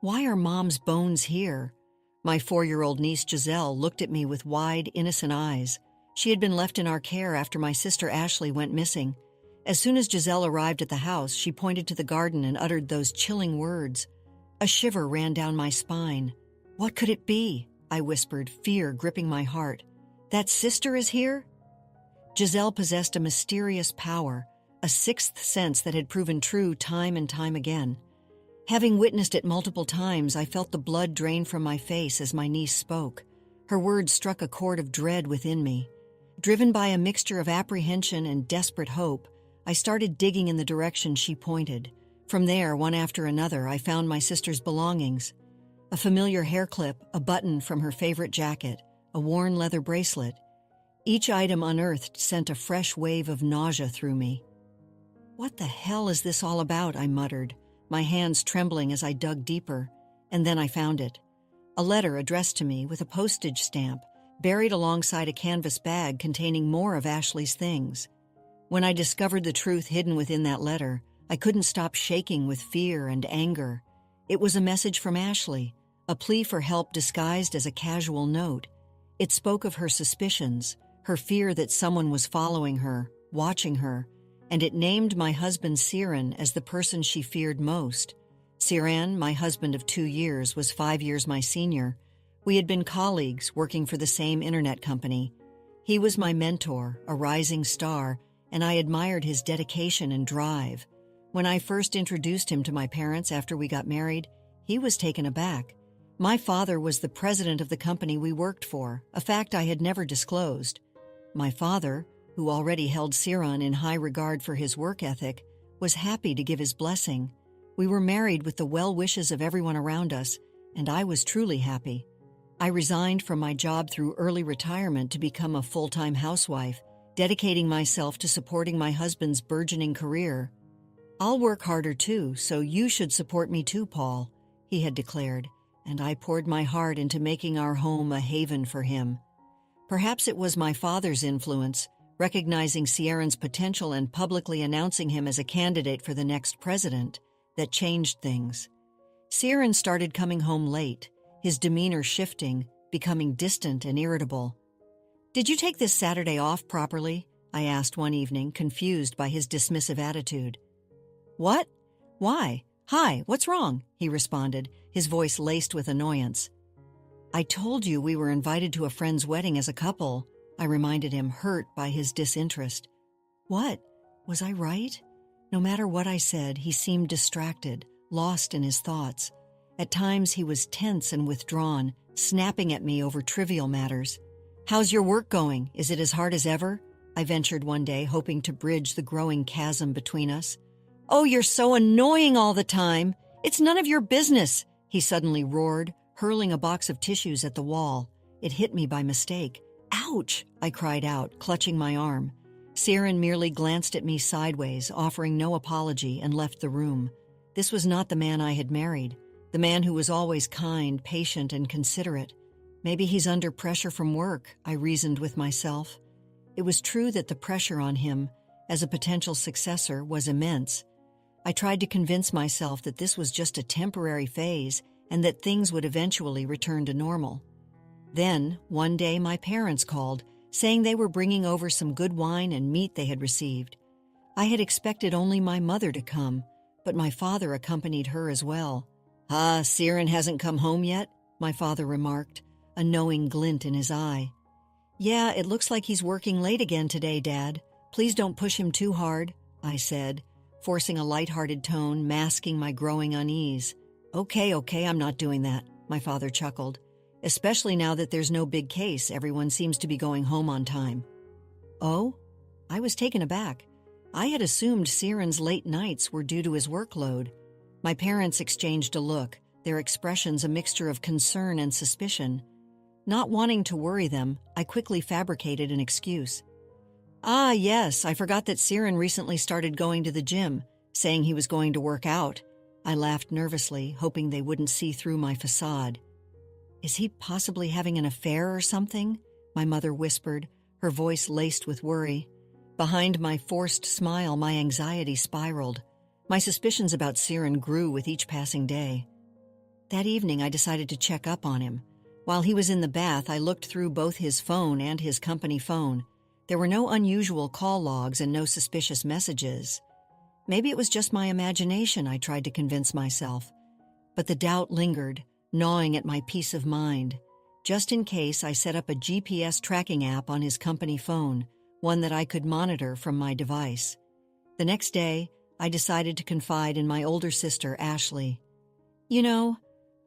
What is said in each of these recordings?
Why are Mom's bones here? My 4-year-old niece Jazelle looked at me with wide, innocent eyes. She had been left in our care after my sister Ashley went missing. As soon as Jazelle arrived at the house, she pointed to the garden and uttered those chilling words. A shiver ran down my spine. What could it be? I whispered, fear gripping my heart. That sister is here? Jazelle possessed a mysterious power, a sixth sense that had proven true time and time again. Having witnessed it multiple times, I felt the blood drain from my face as my niece spoke. Her words struck a chord of dread within me. Driven by a mixture of apprehension and desperate hope, I started digging in the direction she pointed. From there, one after another, I found my sister's belongings. A familiar hair clip, a button from her favorite jacket, a worn leather bracelet. Each item unearthed sent a fresh wave of nausea through me. What the hell is this all about? I muttered, my hands trembling as I dug deeper. And then I found it. A letter addressed to me with a postage stamp, buried alongside a canvas bag containing more of Ashley's things. When I discovered the truth hidden within that letter, I couldn't stop shaking with fear and anger. It was a message from Ashley, a plea for help disguised as a casual note. It spoke of her suspicions, her fear that someone was following her, watching her, and it named my husband Ciaran as the person she feared most. Ciaran, my husband of 2 years, was 5 years my senior. We had been colleagues working for the same internet company. He was my mentor, a rising star, and I admired his dedication and drive. When I first introduced him to my parents after we got married, he was taken aback. My father was the president of the company we worked for, a fact I had never disclosed. My father, who already held Ciaran in high regard for his work ethic, was happy to give his blessing. We were married with the well wishes of everyone around us, and I was truly happy. I resigned from my job through early retirement to become a full-time housewife, dedicating myself to supporting my husband's burgeoning career. I'll work harder too, so you should support me too, Paul, he had declared, and I poured my heart into making our home a haven for him. Perhaps it was my father's influence, recognizing Ciaran's potential and publicly announcing him as a candidate for the next president, that changed things. Ciaran started coming home late, his demeanor shifting, becoming distant and irritable. "Did you take this Saturday off properly?" I asked one evening, confused by his dismissive attitude. "What? Why? Hi, what's wrong?" he responded, his voice laced with annoyance. "I told you we were invited to a friend's wedding as a couple," I reminded him, hurt by his disinterest. What? Was I right? No matter what I said, he seemed distracted, lost in his thoughts. At times he was tense and withdrawn, snapping at me over trivial matters. "How's your work going? Is it as hard as ever?" I ventured one day, hoping to bridge the growing chasm between us. "Oh, you're so annoying all the time. It's none of your business," he suddenly roared, hurling a box of tissues at the wall. It hit me by mistake. "Ouch!" I cried out, clutching my arm. Ciaran merely glanced at me sideways, offering no apology, and left the room. This was not the man I had married, the man who was always kind, patient, and considerate. Maybe he's under pressure from work, I reasoned with myself. It was true that the pressure on him, as a potential successor, was immense. I tried to convince myself that this was just a temporary phase and that things would eventually return to normal. Then, one day, my parents called, saying they were bringing over some good wine and meat they had received. I had expected only my mother to come, but my father accompanied her as well. "Ah, Ciaran hasn't come home yet?" my father remarked, a knowing glint in his eye. "Yeah, it looks like he's working late again today, Dad. Please don't push him too hard," I said, forcing a light-hearted tone, masking my growing unease. Okay, I'm not doing that," my father chuckled. "Especially now that there's no big case, everyone seems to be going home on time." "Oh?" I was taken aback. I had assumed Ciaran's late nights were due to his workload. My parents exchanged a look, their expressions a mixture of concern and suspicion. Not wanting to worry them, I quickly fabricated an excuse. "Ah, yes, I forgot that Ciaran recently started going to the gym, saying he was going to work out." I laughed nervously, hoping they wouldn't see through my facade. "Is he possibly having an affair or something?" my mother whispered, her voice laced with worry. Behind my forced smile, my anxiety spiraled. My suspicions about Ciaran grew with each passing day. That evening, I decided to check up on him. While he was in the bath, I looked through both his phone and his company phone. There were no unusual call logs and no suspicious messages. Maybe it was just my imagination, I tried to convince myself. But the doubt lingered, gnawing at my peace of mind. Just in case, I set up a GPS tracking app on his company phone, one that I could monitor from my device. The next day, I decided to confide in my older sister, Ashley. "You know,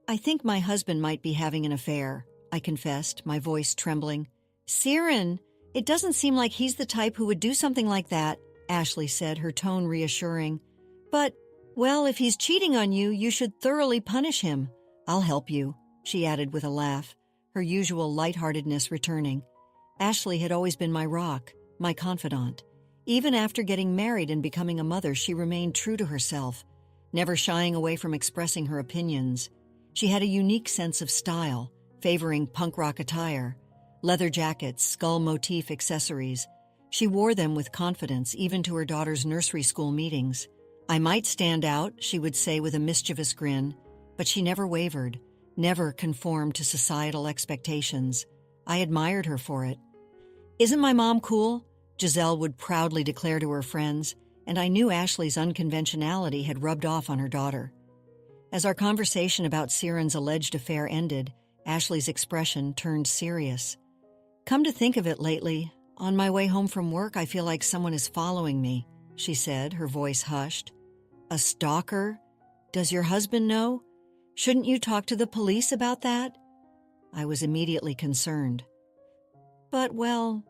I think my husband might be having an affair," I confessed, my voice trembling. "Siren, it doesn't seem like he's the type who would do something like that," Ashley said, her tone reassuring. "But, well, if he's cheating on you, you should thoroughly punish him. I'll help you," she added with a laugh, her usual lightheartedness returning. Ashley had always been my rock, my confidant. Even after getting married and becoming a mother, she remained true to herself, never shying away from expressing her opinions. She had a unique sense of style, favoring punk rock attire, leather jackets, skull motif accessories. She wore them with confidence, even to her daughter's nursery school meetings. "I might stand out," she would say with a mischievous grin, but she never wavered, never conformed to societal expectations. I admired her for it. "Isn't my mom cool?" Jazelle would proudly declare to her friends, and I knew Ashley's unconventionality had rubbed off on her daughter. As our conversation about Siren's alleged affair ended, Ashley's expression turned serious. "Come to think of it lately, on my way home from work, I feel like someone is following me," she said, her voice hushed. "A stalker? Does your husband know? Shouldn't you talk to the police about that?" I was immediately concerned. "But, well,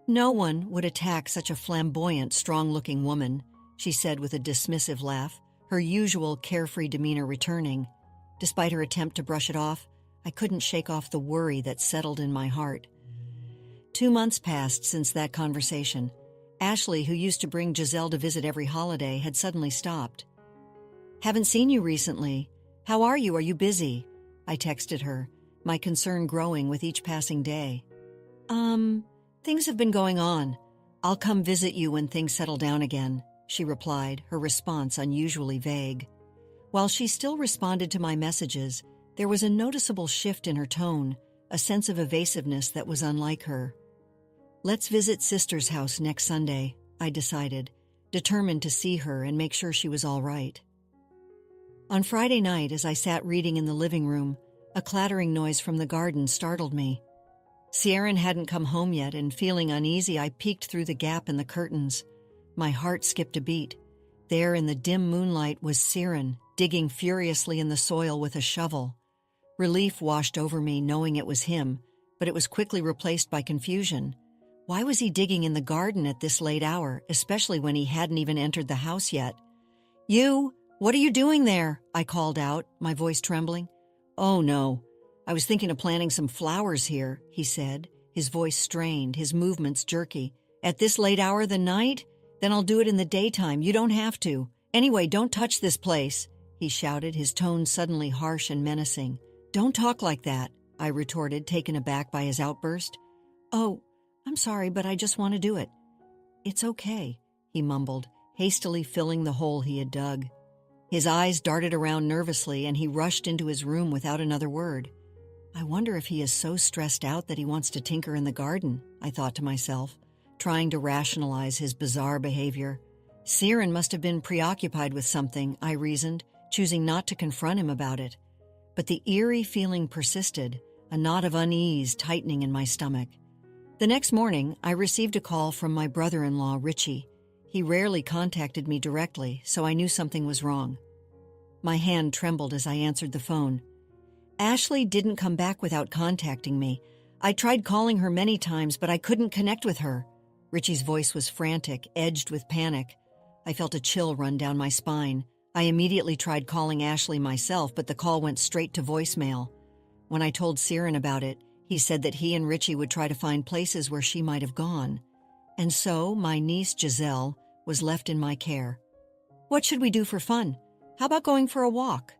no one would attack such a flamboyant, strong-looking woman," she said with a dismissive laugh, her usual carefree demeanor returning. Despite her attempt to brush it off, I couldn't shake off the worry that settled in my heart. 2 months passed since that conversation. Ashley, who used to bring Jazelle to visit every holiday, had suddenly stopped. "Haven't seen you recently. How are you? Are you busy?" I texted her, my concern growing with each passing day. Things have been going on. I'll come visit you when things settle down again," she replied, her response unusually vague. While she still responded to my messages, there was a noticeable shift in her tone, a sense of evasiveness that was unlike her. "Let's visit Sister's house next Sunday," I decided, determined to see her and make sure she was all right. On Friday night, as I sat reading in the living room, a clattering noise from the garden startled me. Siren hadn't come home yet, and feeling uneasy, I peeked through the gap in the curtains. My heart skipped a beat. There in the dim moonlight was Siren, digging furiously in the soil with a shovel. Relief washed over me knowing it was him, but it was quickly replaced by confusion. Why was he digging in the garden at this late hour, especially when he hadn't even entered the house yet? "You, what are you doing there?" I called out, my voice trembling. "Oh, no. I was thinking of planting some flowers here," he said, his voice strained, his movements jerky. "At this late hour of the night? Then I'll do it in the daytime. You don't have to. Anyway, don't touch this place," he shouted, his tone suddenly harsh and menacing. "Don't talk like that," I retorted, taken aback by his outburst. "Oh, I'm sorry, but I just want to do it." "It's okay," he mumbled, hastily filling the hole he had dug. His eyes darted around nervously, and he rushed into his room without another word. I wonder if he is so stressed out that he wants to tinker in the garden, I thought to myself, trying to rationalize his bizarre behavior. Siren must have been preoccupied with something, I reasoned, choosing not to confront him about it. But the eerie feeling persisted, a knot of unease tightening in my stomach. The next morning, I received a call from my brother-in-law, Richie. He rarely contacted me directly, so I knew something was wrong. My hand trembled as I answered the phone. "Ashley didn't come back without contacting me. I tried calling her many times, but I couldn't connect with her." Richie's voice was frantic, edged with panic. I felt a chill run down my spine. I immediately tried calling Ashley myself, but the call went straight to voicemail. When I told Siren about it, he said that he and Richie would try to find places where she might have gone. And so, my niece Jazelle was left in my care. "What should we do for fun? How about going for a walk?"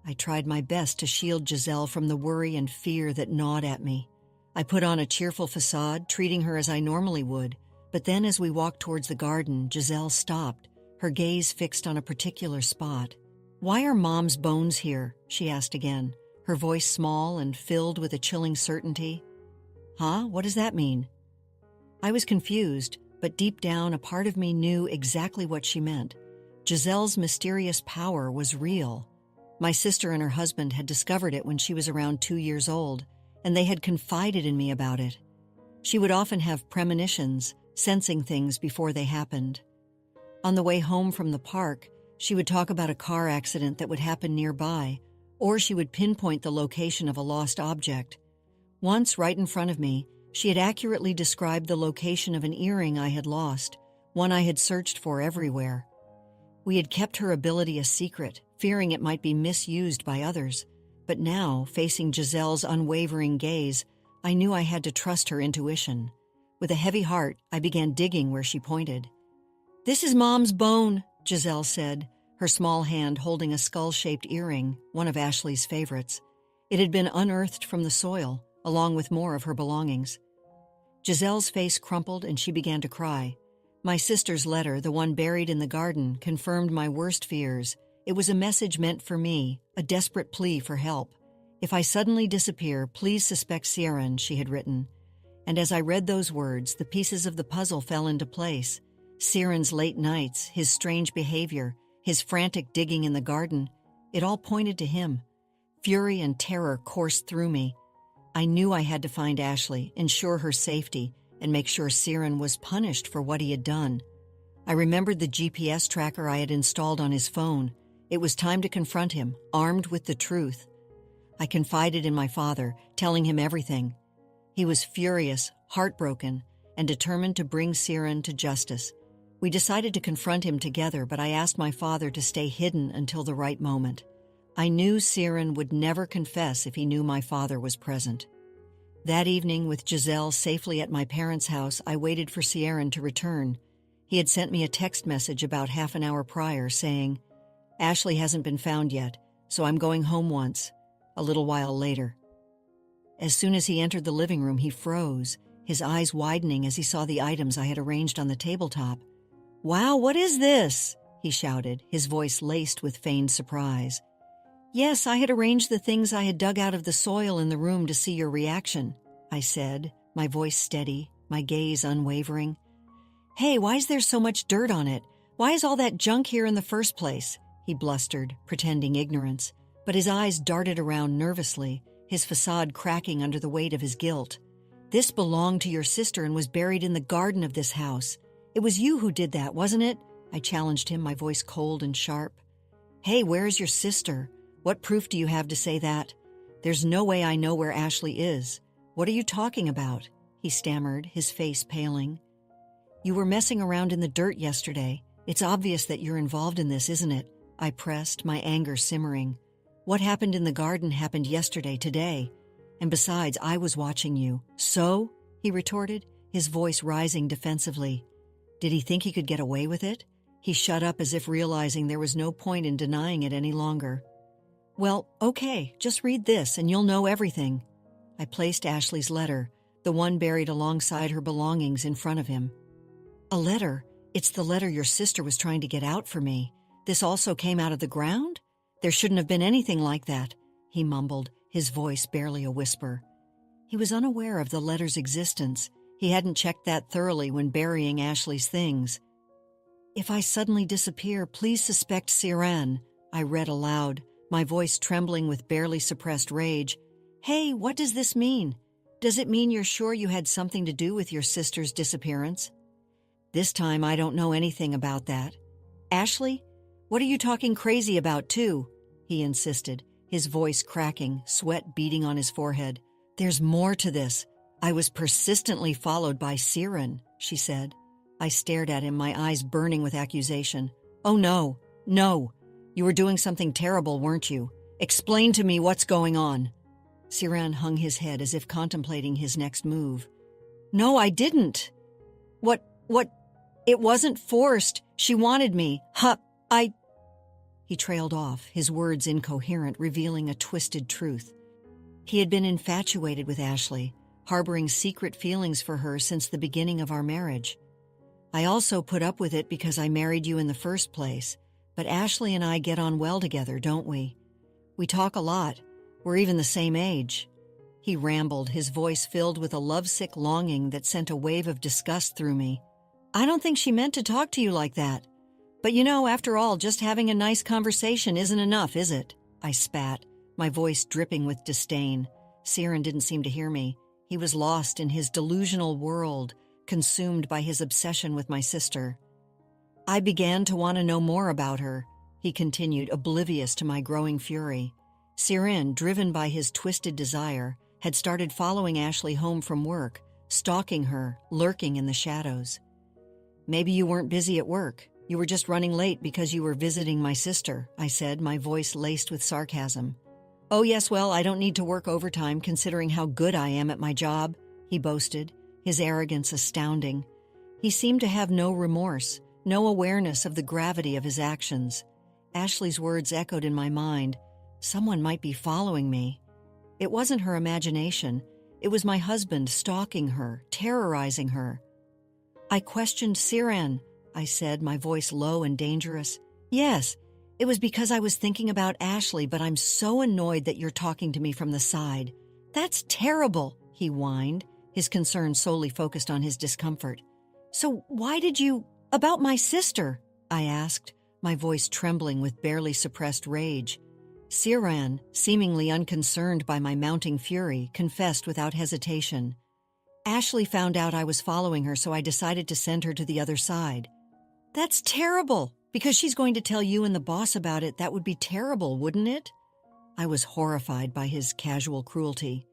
I tried my best to shield Jazelle from the worry and fear that gnawed at me. I put on a cheerful facade, treating her as I normally would, but then as we walked towards the garden, Jazelle stopped, her gaze fixed on a particular spot. "Why are Mom's bones here?" she asked again, her voice small and filled with a chilling certainty. "Huh? What does that mean?" I was confused, but deep down a part of me knew exactly what she meant. Jazelle's mysterious power was real. My sister and her husband had discovered it when she was around 2 years old, and they had confided in me about it. She would often have premonitions, sensing things before they happened. On the way home from the park, she would talk about a car accident that would happen nearby, or she would pinpoint the location of a lost object. Once, right in front of me, she had accurately described the location of an earring I had lost, one I had searched for everywhere. We had kept her ability a secret, fearing it might be misused by others. But now, facing Jazelle's unwavering gaze, I knew I had to trust her intuition. With a heavy heart, I began digging where she pointed. "This is Mom's bone," Jazelle said, her small hand holding a skull-shaped earring, one of Ashley's favorites. It had been unearthed from the soil, along with more of her belongings. Jazelle's face crumpled and she began to cry. My sister's letter, the one buried in the garden, confirmed my worst fears. It was a message meant for me, a desperate plea for help. "If I suddenly disappear, please suspect Siren," she had written. And as I read those words, the pieces of the puzzle fell into place. Siren's late nights, his strange behavior, his frantic digging in the garden, it all pointed to him. Fury and terror coursed through me. I knew I had to find Ashley, ensure her safety, and make sure Siren was punished for what he had done. I remembered the GPS tracker I had installed on his phone. It was time to confront him, armed with the truth. I confided in my father, telling him everything. He was furious, heartbroken, and determined to bring Siren to justice. We decided to confront him together, but I asked my father to stay hidden until the right moment. I knew Siren would never confess if he knew my father was present. That evening, with Jazelle safely at my parents' house, I waited for Siren to return. He had sent me a text message about half an hour prior saying, "Ashley hasn't been found yet, so I'm going home once, a little while later." As soon as he entered the living room, he froze, his eyes widening as he saw the items I had arranged on the tabletop. "Wow, what is this?" he shouted, his voice laced with feigned surprise. "Yes, I had arranged the things I had dug out of the soil in the room to see your reaction," I said, my voice steady, my gaze unwavering. "Hey, why is there so much dirt on it? Why is all that junk here in the first place?" he blustered, pretending ignorance, but his eyes darted around nervously, his facade cracking under the weight of his guilt. "This belonged to your sister and was buried in the garden of this house. It was you who did that, wasn't it?" I challenged him, my voice cold and sharp. "Hey, where is your sister? What proof do you have to say that? There's no way I know where Ashley is. What are you talking about?" he stammered, his face paling. "You were messing around in the dirt yesterday. It's obvious that you're involved in this, isn't it?" I pressed, my anger simmering. "What happened in the garden happened yesterday, today. And besides, I was watching you." "So?" he retorted, his voice rising defensively. Did he think he could get away with it? He shut up as if realizing there was no point in denying it any longer. "Well, okay, just read this and you'll know everything." I placed Ashley's letter, the one buried alongside her belongings, in front of him. "A letter? It's the letter your sister was trying to get out for me. This also came out of the ground? There shouldn't have been anything like that," he mumbled, his voice barely a whisper. He was unaware of the letter's existence. He hadn't checked that thoroughly when burying Ashley's things. "If I suddenly disappear, please suspect Siren," I read aloud, my voice trembling with barely suppressed rage. "Hey, what does this mean? Does it mean you're sure you had something to do with your sister's disappearance?" "This time I don't know anything about that." "Ashley? What are you talking crazy about, too?" he insisted, his voice cracking, sweat beading on his forehead. "There's more to this. I was persistently followed by Siren," she said. I stared at him, my eyes burning with accusation. "Oh no, no. You were doing something terrible, weren't you? Explain to me what's going on." Siren hung his head as if contemplating his next move. "No, I didn't. What? It wasn't forced. She wanted me. He trailed off, his words incoherent, revealing a twisted truth. He had been infatuated with Ashley, harboring secret feelings for her since the beginning of our marriage. "I also put up with it because I married you in the first place. But Ashley and I get on well together, don't we? We talk a lot. We're even the same age." He rambled, his voice filled with a lovesick longing that sent a wave of disgust through me. "I don't think she meant to talk to you like that. But after all, just having a nice conversation isn't enough, is it?" I spat, my voice dripping with disdain. Ciaran didn't seem to hear me. He was lost in his delusional world, consumed by his obsession with my sister. "I began to want to know more about her," he continued, oblivious to my growing fury. Ciaran, driven by his twisted desire, had started following Ashley home from work, stalking her, lurking in the shadows. "Maybe you weren't busy at work. You were just running late because you were visiting my sister," I said, my voice laced with sarcasm. "Oh yes, well, I don't need to work overtime considering how good I am at my job," he boasted, his arrogance astounding. He seemed to have no remorse, no awareness of the gravity of his actions. Ashley's words echoed in my mind. Someone might be following me. It wasn't her imagination. It was my husband stalking her, terrorizing her. "I questioned Ciaran," I said, my voice low and dangerous. "Yes, it was because I was thinking about Ashley, but I'm so annoyed that you're talking to me from the side." "That's terrible," he whined, his concern solely focused on his discomfort. "So why did you—" "About my sister?" I asked, my voice trembling with barely suppressed rage. Ciaran, seemingly unconcerned by my mounting fury, confessed without hesitation. "Ashley found out I was following her, so I decided to send her to the other side." "That's terrible, because she's going to tell you and the boss about it. That would be terrible, wouldn't it?" I was horrified by his casual cruelty.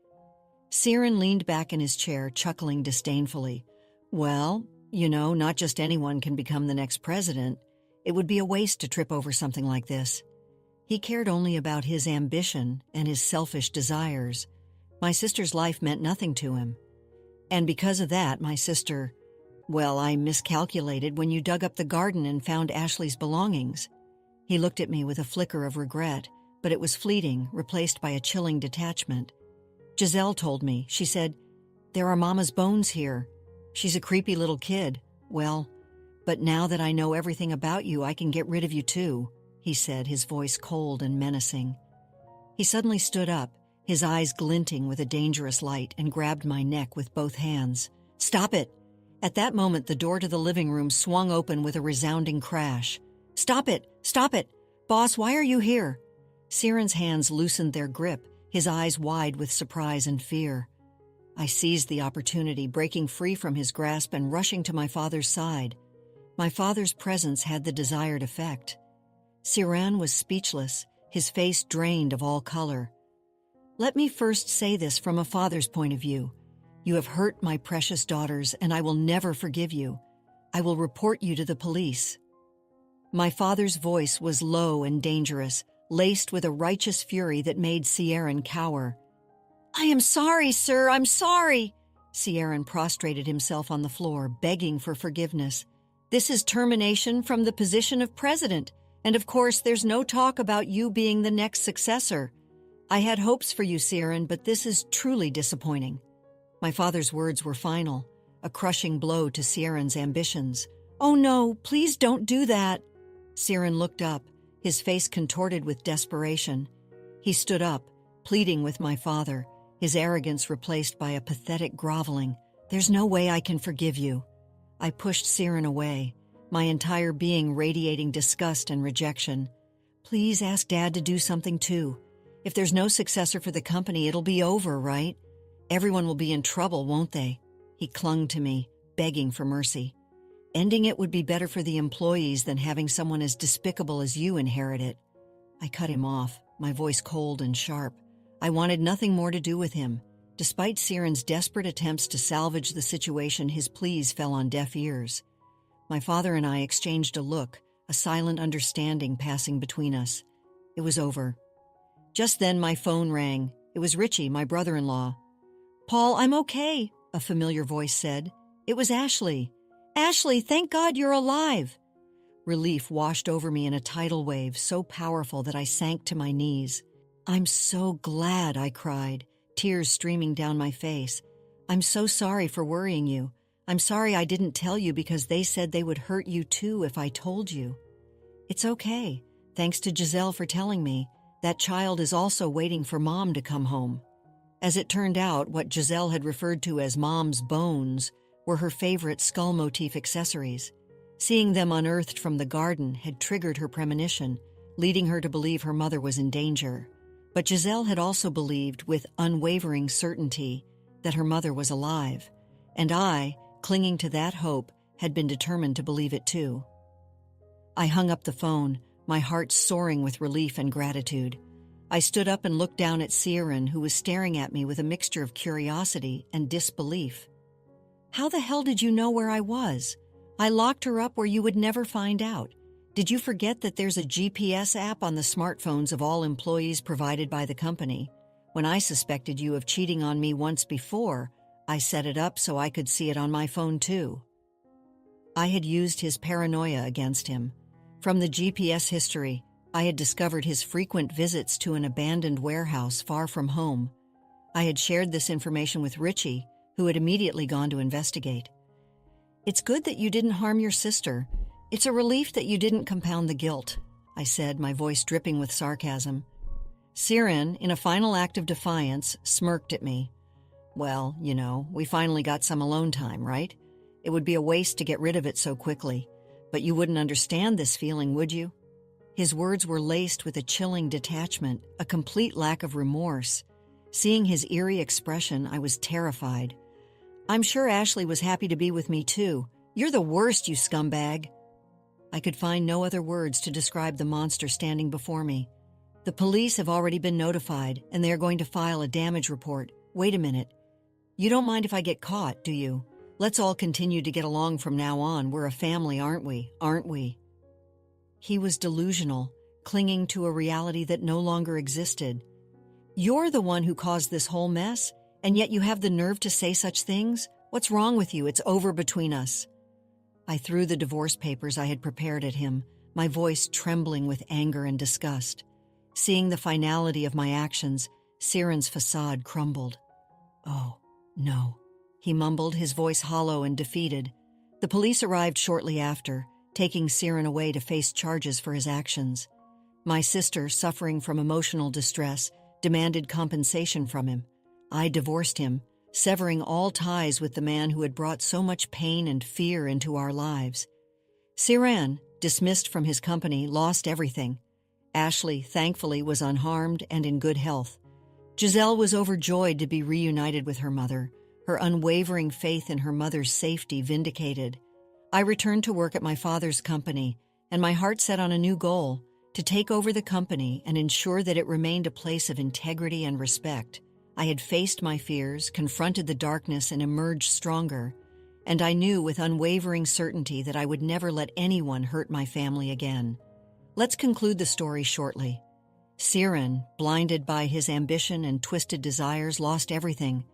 Ciaran leaned back in his chair, chuckling disdainfully. "Well, not just anyone can become the next president. It would be a waste to trip over something like this." He cared only about his ambition and his selfish desires. My sister's life meant nothing to him. And because of that, my sister— "Well, I miscalculated when you dug up the garden and found Ashley's belongings." He looked at me with a flicker of regret, but it was fleeting, replaced by a chilling detachment. "Jazelle told me. She said, 'There are Mama's bones here. She's a creepy little kid.' Well, but now that I know everything about you, I can get rid of you too," he said, his voice cold and menacing. He suddenly stood up, his eyes glinting with a dangerous light, and grabbed my neck with both hands. "Stop it!" At that moment, the door to the living room swung open with a resounding crash. "Stop it! Stop it! Boss, why are you here?" Ciaran's hands loosened their grip, his eyes wide with surprise and fear. I seized the opportunity, breaking free from his grasp and rushing to my father's side. My father's presence had the desired effect. Ciaran was speechless, his face drained of all color. "Let me first say this from a father's point of view. You have hurt my precious daughters, and I will never forgive you. I will report you to the police." My father's voice was low and dangerous, laced with a righteous fury that made Ciaran cower. "I am sorry, sir, I'm sorry." Ciaran prostrated himself on the floor, begging for forgiveness. "This is termination from the position of president, and of course there's no talk about you being the next successor. I had hopes for you, Ciaran, but this is truly disappointing." My father's words were final, a crushing blow to Ciaran's ambitions. "Oh no, please don't do that." Ciaran looked up, his face contorted with desperation. He stood up, pleading with my father, his arrogance replaced by a pathetic groveling. "There's no way I can forgive you." I pushed Ciaran away, my entire being radiating disgust and rejection. "Please ask Dad to do something too. If there's no successor for the company, it'll be over, right? Everyone will be in trouble, won't they?" He clung to me, begging for mercy. "Ending it would be better for the employees than having someone as despicable as you inherit it." I cut him off, my voice cold and sharp. I wanted nothing more to do with him. Despite Ciaran's desperate attempts to salvage the situation, his pleas fell on deaf ears. My father and I exchanged a look, a silent understanding passing between us. It was over. Just then my phone rang. It was Richie, my brother-in-law. "Paul, I'm okay," a familiar voice said. It was Ashley. "Ashley, thank God you're alive." Relief washed over me in a tidal wave so powerful that I sank to my knees. "I'm so glad," I cried, tears streaming down my face. "I'm so sorry for worrying you. I'm sorry I didn't tell you because they said they would hurt you too if I told you." It's okay. Thanks to Jazelle for telling me. That child is also waiting for Mom to come home." As it turned out, what Jazelle had referred to as Mom's bones were her favorite skull motif accessories. Seeing them unearthed from the garden had triggered her premonition, leading her to believe her mother was in danger. But Jazelle had also believed with unwavering certainty that her mother was alive, and I, clinging to that hope, had been determined to believe it too. I hung up the phone, my heart soaring with relief and gratitude. I stood up and looked down at Siren, who was staring at me with a mixture of curiosity and disbelief. "How the hell did you know where I was? I locked her up where you would never find out. Did you forget that there's a GPS app on the smartphones of all employees provided by the company? When I suspected you of cheating on me once before, I set it up so I could see it on my phone too." I had used his paranoia against him. From the GPS history, I had discovered his frequent visits to an abandoned warehouse far from home. I had shared this information with Richie, who had immediately gone to investigate. "It's good that you didn't harm your sister. It's a relief that you didn't compound the guilt," I said, my voice dripping with sarcasm. Siren, in a final act of defiance, smirked at me. "Well, we finally got some alone time, right? It would be a waste to get rid of it so quickly. But you wouldn't understand this feeling, would you?" His words were laced with a chilling detachment, a complete lack of remorse. Seeing his eerie expression, I was terrified. "I'm sure Ashley was happy to be with me too. You're the worst, you scumbag." I could find no other words to describe the monster standing before me. "The police have already been notified, and they are going to file a damage report. Wait a minute. You don't mind if I get caught, do you? Let's all continue to get along from now on. We're a family, aren't we?" He was delusional, clinging to a reality that no longer existed. "You're the one who caused this whole mess, and yet you have the nerve to say such things? What's wrong with you? It's over between us." I threw the divorce papers I had prepared at him, my voice trembling with anger and disgust. Seeing the finality of my actions, Siren's facade crumbled. "Oh, no," he mumbled, his voice hollow and defeated. The police arrived shortly after, taking Siren away to face charges for his actions. My sister, suffering from emotional distress, demanded compensation from him. I divorced him, severing all ties with the man who had brought so much pain and fear into our lives. Siren, dismissed from his company, lost everything. Ashley, thankfully, was unharmed and in good health. Jazelle was overjoyed to be reunited with her mother, her unwavering faith in her mother's safety vindicated. I returned to work at my father's company, and my heart set on a new goal, to take over the company and ensure that it remained a place of integrity and respect. I had faced my fears, confronted the darkness, and emerged stronger, and I knew with unwavering certainty that I would never let anyone hurt my family again. Let's conclude the story shortly. Siren, blinded by his ambition and twisted desires, lost everything.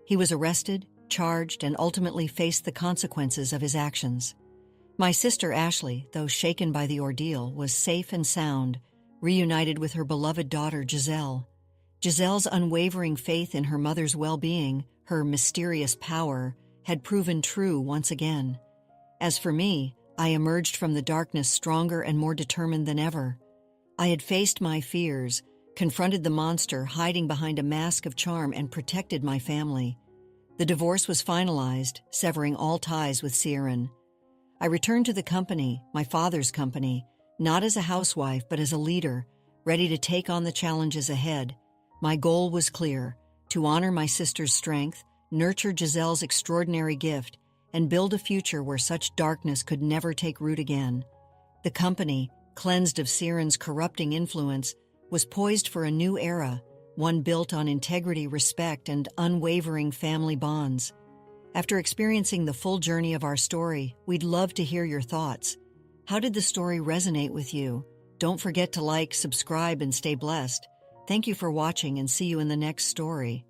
He was arrested, charged, and ultimately faced the consequences of his actions. My sister Ashley, though shaken by the ordeal, was safe and sound, reunited with her beloved daughter Jazelle. Jazelle's unwavering faith in her mother's well-being, her mysterious power, had proven true once again. As for me, I emerged from the darkness stronger and more determined than ever. I had faced my fears, confronted the monster hiding behind a mask of charm, and protected my family. The divorce was finalized, severing all ties with Siren. I returned to the company, my father's company, not as a housewife but as a leader, ready to take on the challenges ahead. My goal was clear: to honor my sister's strength, nurture Jazelle's extraordinary gift, and build a future where such darkness could never take root again. The company, cleansed of Siren's corrupting influence, was poised for a new era, one built on integrity, respect, and unwavering family bonds. After experiencing the full journey of our story, we'd love to hear your thoughts. How did the story resonate with you? Don't forget to like, subscribe, and stay blessed. Thank you for watching, and see you in the next story.